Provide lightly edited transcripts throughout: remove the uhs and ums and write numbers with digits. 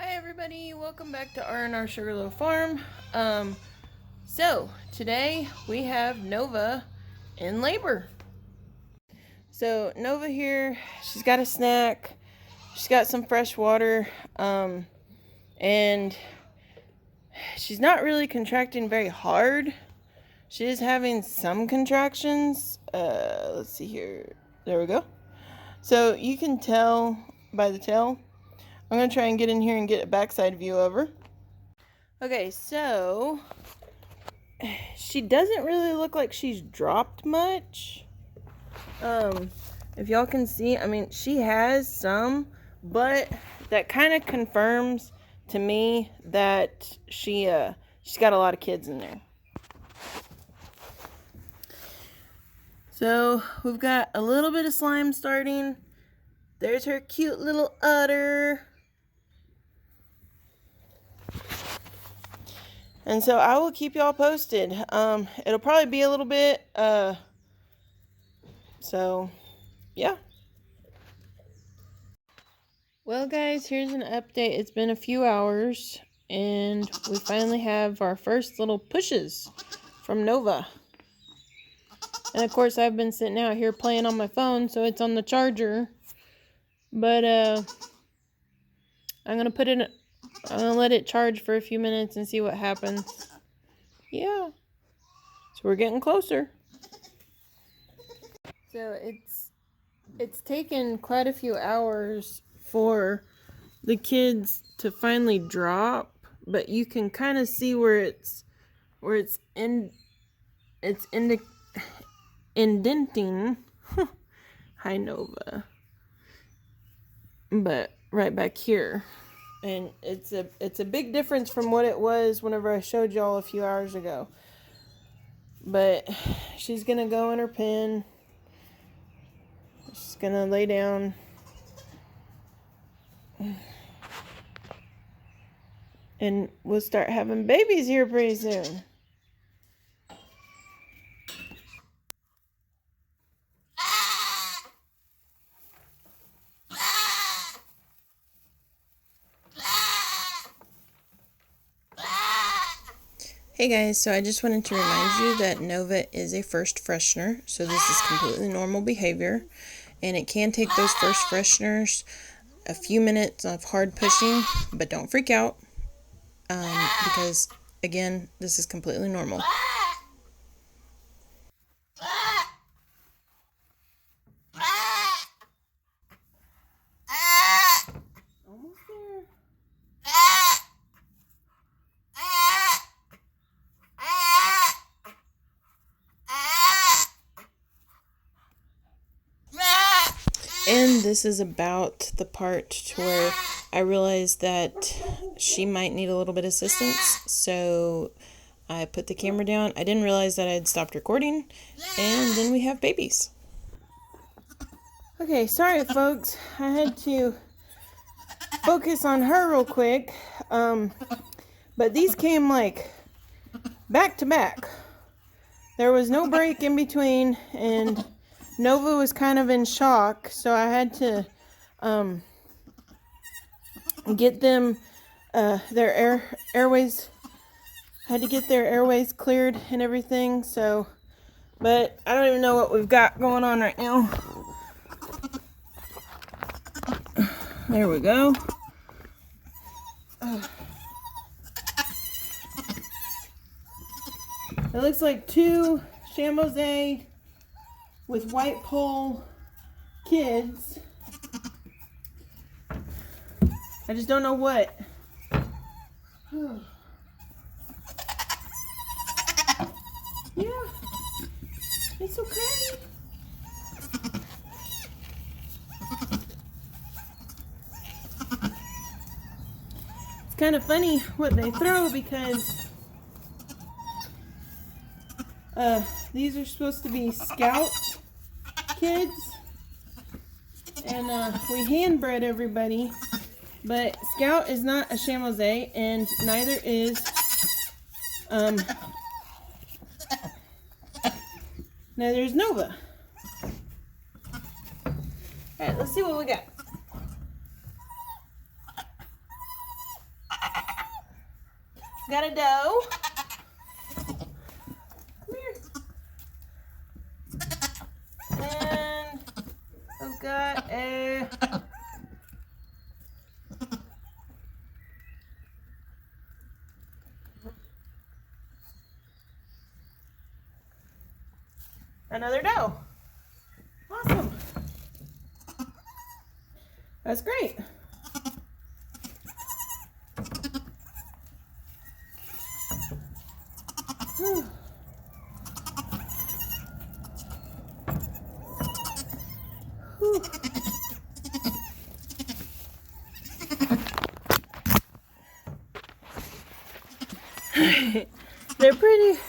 Hi everybody, welcome back to R&R Sugarloaf Farm. So today we have Nova in labor. So Nova here, she's got a snack, she's got some fresh water, and she's not really contracting very hard. She is having some contractions. Let's see here. There we go. So you can tell by the tail. I'm going to try and get in here and get a backside view of her. Okay, so she doesn't really look like she's dropped much. If y'all can see, I mean, she has some, but that kind of confirms to me that she's got a lot of kids in there. So we've got a little bit of slime starting. There's her cute little udder. And so I will keep y'all posted. It'll probably be a little bit, so yeah. Well guys, here's an update. It's been a few hours and we finally have our first little pushes from Nova. And of course I've been sitting out here playing on my phone, so it's on the charger. But I'm gonna let it charge for a few minutes and see what happens. Yeah. So we're getting closer. So it's taken quite a few hours for the kids to finally drop, but you can kind of see where it's indenting. Hi Nova. But right back here. And it's a big difference from what it was whenever I showed y'all a few hours ago. But she's gonna go in her pen. She's gonna lay down. And we'll start having babies here pretty soon. Hey guys, so I just wanted to remind you that Nova is a first freshener, so this is completely normal behavior, and it can take those first fresheners a few minutes of hard pushing, but don't freak out, because again, this is completely normal. Almost there. And this is about the part to where I realized that she might need a little bit of assistance, so I put the camera down. I didn't realize that I had stopped recording, and then we have babies. Okay, sorry folks, I had to focus on her real quick, but these came like back to back. There was no break in between, and Nova was kind of in shock, so I had to get them their airways. I had to get their airways cleared and everything. So, but I don't even know what we've got going on right now. There we go. It looks like 2 Chamboze with white pole kids. I just don't know what. Yeah, it's okay. It's kind of funny what they throw because these are supposed to be Scout kids, and we hand bred everybody, but Scout is not a Chamboze, and neither is Nova. Alright, let's see what we got. got a doe. Come here. And I've got another doe. Awesome. That's great. Whew. Whew. They're pretty.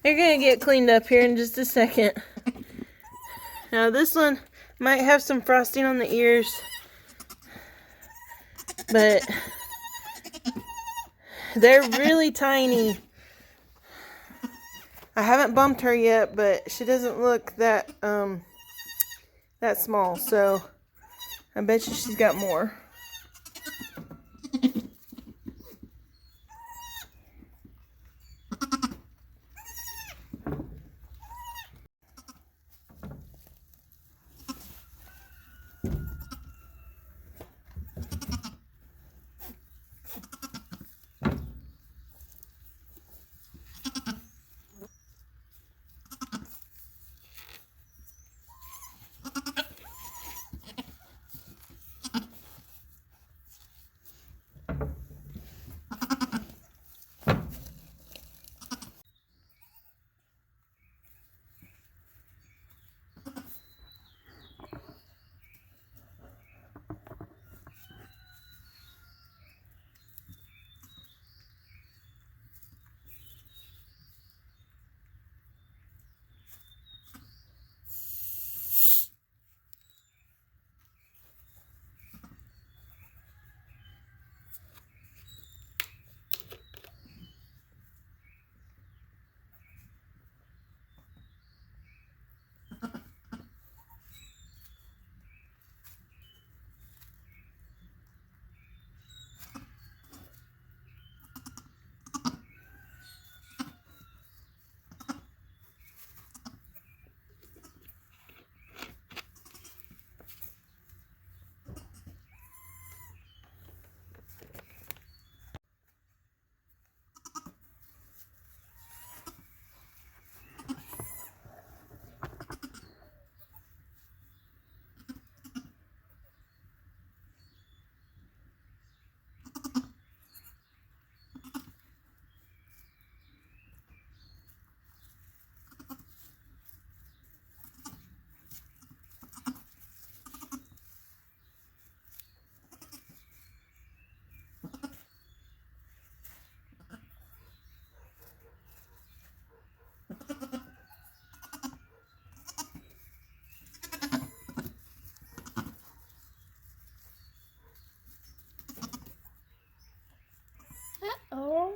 They're gonna get cleaned up here in just a second. Now this one might have some frosting on the ears, but they're really tiny. I haven't bumped her yet, but she doesn't look that small, so I bet you she's got more. Oh.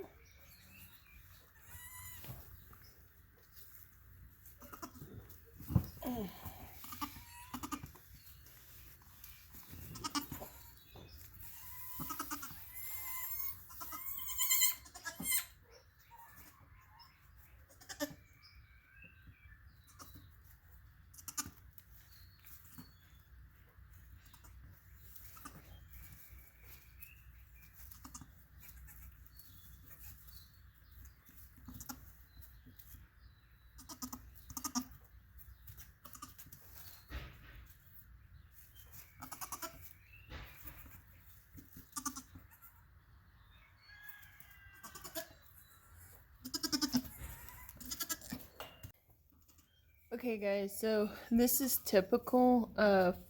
Okay guys, so this is typical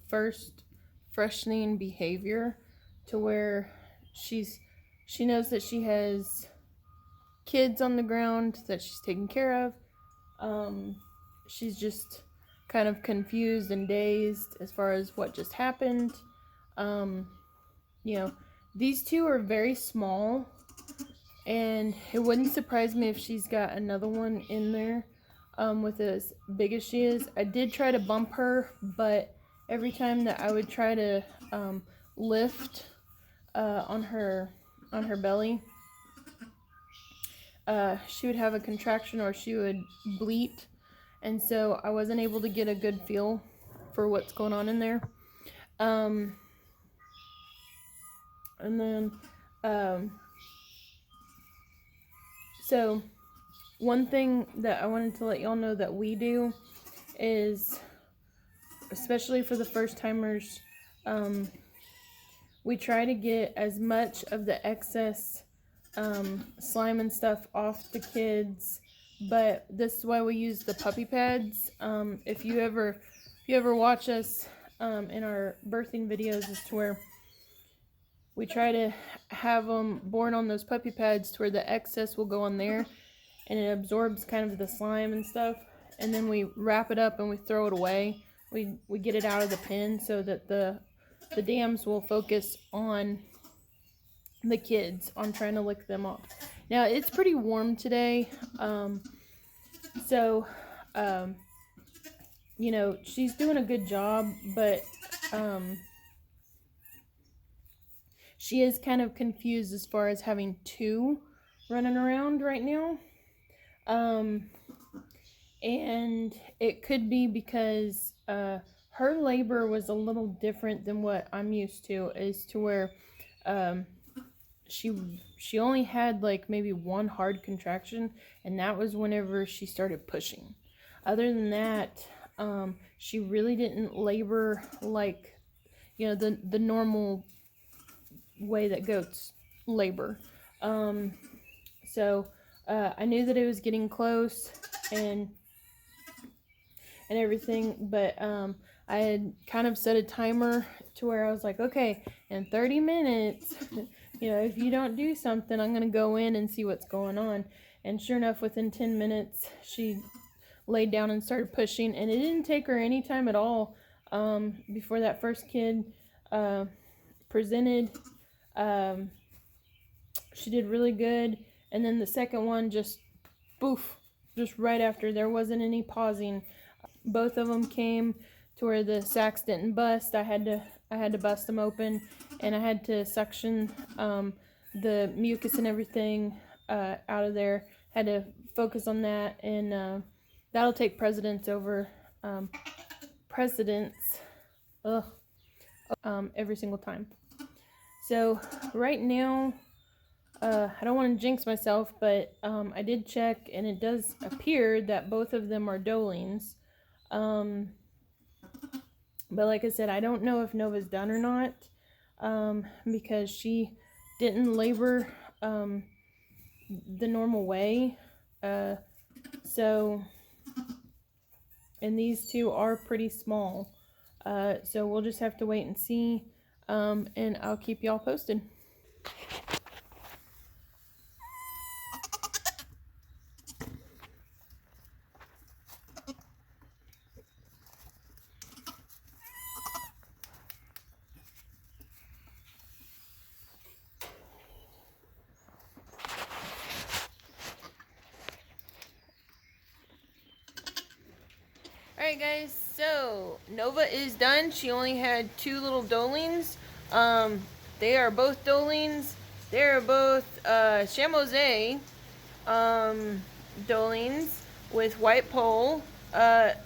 first freshening behavior, to where she knows that she has kids on the ground that she's taking care of. She's just kind of confused and dazed as far as what just happened. You know, these two are very small, and it wouldn't surprise me if she's got another one in there with as big as she is. I did try to bump her, but every time that I would try to lift on her on her belly, she would have a contraction or she would bleat, and so I wasn't able to get a good feel for what's going on in there. And then so one thing that I wanted to let y'all know that we do is, especially for the first timers, we try to get as much of the excess slime and stuff off the kids, but this is why we use the puppy pads. If you ever watch us in our birthing videos, is to where we try to have them born on those puppy pads to where the excess will go on there and it absorbs kind of the slime and stuff, and then we wrap it up and we throw it away. We get it out of the pen so that the dams will focus on the kids, on trying to lick them off. Now it's pretty warm today, so you know, she's doing a good job, but she is kind of confused as far as having two running around right now. And it could be because her labor was a little different than what I'm used to, is to where she only had like maybe one hard contraction, and that was whenever she started pushing. Other than that, she really didn't labor like, you know, the normal way that goats labor. So I knew that it was getting close and everything, but I had kind of set a timer to where I was like, okay, in 30 minutes, you know, if you don't do something, I'm gonna go in and see what's going on. And sure enough, within 10 minutes, she laid down and started pushing, and it didn't take her any time at all before that first kid presented. She did really good, and then the second one just poof, just right after. There wasn't any pausing. Both of them came to where the sacs didn't bust. I had to bust them open, and I had to suction the mucus and everything out of there. Had to focus on that, and that'll take precedence over every single time. So right now, I don't want to jinx myself, but I did check, and it does appear that both of them are Dolings. But like I said, I don't know if Nova's done or not, because she didn't labor the normal way. So, and these two are pretty small. So we'll just have to wait and see, and I'll keep y'all posted. Alright guys, so Nova is done. She only had two little Dolings. They are both Dolings. They are both Chamois Dolings with white poll.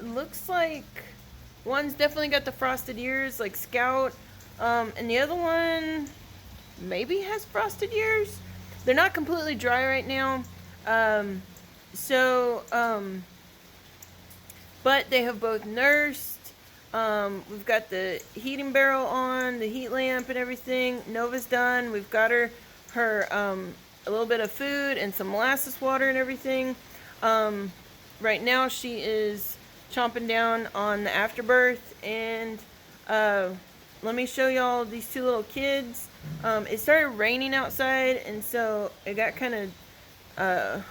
Looks like one's definitely got the frosted ears like Scout, and the other one maybe has frosted ears. They're not completely dry right now. But they have both nursed. We've got the heating barrel on, the heat lamp and everything. Nova's done. We've got her a little bit of food and some molasses water and everything. Right now she is chomping down on the afterbirth, and let me show y'all these two little kids. It started raining outside, and so it got kind of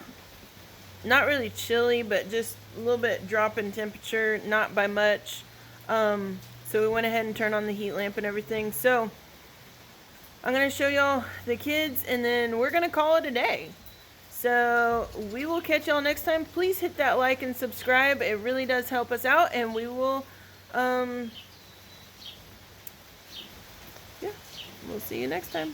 not really chilly, but just a little bit drop in temperature, not by much. So we went ahead and turned on the heat lamp and everything. So I'm going to show y'all the kids, and then we're going to call it a day. So we will catch y'all next time. Please hit that like and subscribe. It really does help us out, and we will, yeah, we'll see you next time.